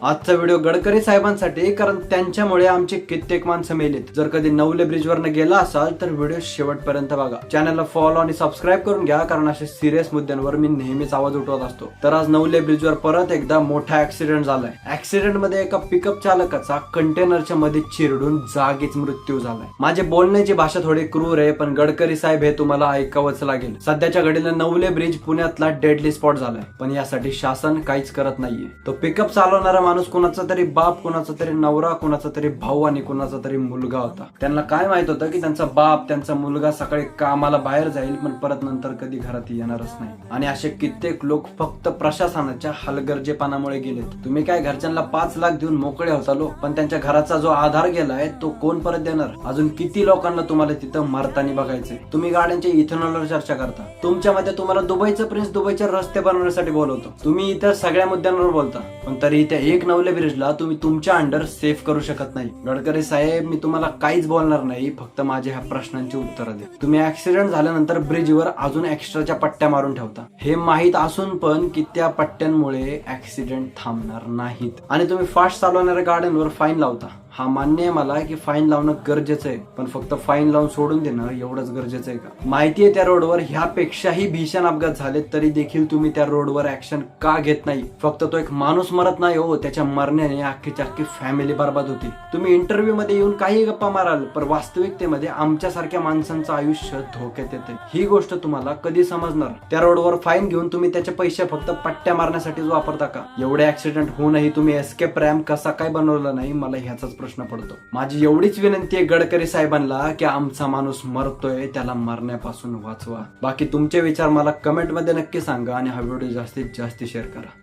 आजचा व्हिडिओ गडकरी साहेबांसाठी, कारण त्यांच्यामुळे आमचे कित्येक माणसं मेलेत. जर कधी नवले ब्रिज वरनं गेला असाल तर व्हिडिओ शेवटपर्यंत बघा. चॅनलला फॉलो आणि सबस्क्राईब करून घ्या, कारण अशा सिरियस मुद्द्यांवर मी नेहमीच आवाज उठवत असतो. तर आज नवले ब्रिज वर परत एकदा मोठा ऍक्सिडेंट झालाय. ऍक्सिडेंट मध्ये एका पिकअप चालकाचा कंटेनरच्या मध्ये चिरडून जागीच मृत्यू झालाय. माझे बोलण्याची भाषा थोडी क्रूर आहे, पण गडकरी साहेब हे तुम्हाला ऐकावंच लागेल. सध्याच्या घडीला नवले ब्रिज पुण्यातला डेडली स्पॉट झालाय, पण यासाठी शासन काहीच करत नाहीये. तो पिकअप चालवणारा माणूस कुणाचा तरी बाप, कुणाचा तरी नवरा, कुणाचा तरी भाऊ आणि कुणाचा तरी मुलगा होता. त्यांना काय माहित होतं की त्यांचा बाप, त्यांचा मुलगा सकाळी कामाला बाहेर जाईल, पण परत नंतर कधी घरात येणारच नाही. आणि असे कित्येक लोक फक्त प्रशासनाच्या हलगर्जेपणामुळे गेलेत. तुम्ही काय घरच्यांना 5 लाख देऊन मोकळे होतालो, पण त्यांच्या घराचा जो आधार गेलाय तो कोण परत देणार? अजून किती लोकांना तुम्हाला तिथं मरताना बघायचंय? तुम्ही गाड्यांच्या इथेनॉलवर चर्चा करता. तुमच्या मध्ये तुम्हाला दुबईचं प्रिन्स दुबईचे रस्ते बनवण्यासाठी बोलवतो. तुम्ही इतर सगळ्या मुद्द्यांवर बोलता, पण तरी त्या एक नवले ब्रिजला तुम्ही तुमच्या अंडर सेफ करू शकत नाही. गडकरी साहेब, मी तुम्हाला काहीच बोलणार नाही, फक्त माझ्या ह्या प्रश्नांची उत्तरं द्या. तुम्ही ऍक्सिडेंट झाल्यानंतर ब्रिजवर अजून एक्स्ट्राच्या पट्ट्या मारून ठेवता, हे माहित असून पण की त्या पट्ट्यांमुळे ऍक्सिडेंट थांबणार नाहीत. आणि तुम्ही फास्ट चालवणाऱ्या गाड्यांवर फाईन लावता. हा मान्य आहे मला की फाईन लावणं गरजेचं आहे, पण फक्त फाईन लावून सोडून देणं एवढंच गरजेचं आहे का? माहितीये त्या रोडवर ह्यापेक्षाही भीषण अपघात झाले, तरी देखील तुम्ही त्या रोडवर ऍक्शन का घेत नाही? फक्त तो एक माणूस मरत नाही हो, त्याच्या मरण्याने अख्खी फॅमिली बर्बाद होती. तुम्ही इंटरव्ह्यू मध्ये येऊन काही गप्पा माराल, पण वास्तविकतेमध्ये आमच्यासारख्या माणसांचं आयुष्य धोक्यात येते. ही गोष्ट तुम्हाला कधी समजणार? त्या रोडवर फाईन घेऊन तुम्ही त्याचे पैसे फक्त पट्ट्या मारण्यासाठीच वापरता का? एवढे ऍक्सिडेंट होऊनही तुम्ही एस्केप रॅम्प कसा काय बनवला नाही, मला ह्याचाच प्रश्न पडतो. माझी एवढीच विनंती आहे गडकरी साहेबांना की आमचा माणूस मरतोय, त्याला मरण्यापासून वाचवा. बाकी तुमचे विचार मला कमेंट मध्ये नक्की सांगा आणि हा व्हिडिओ जास्तीत जास्त शेअर करा.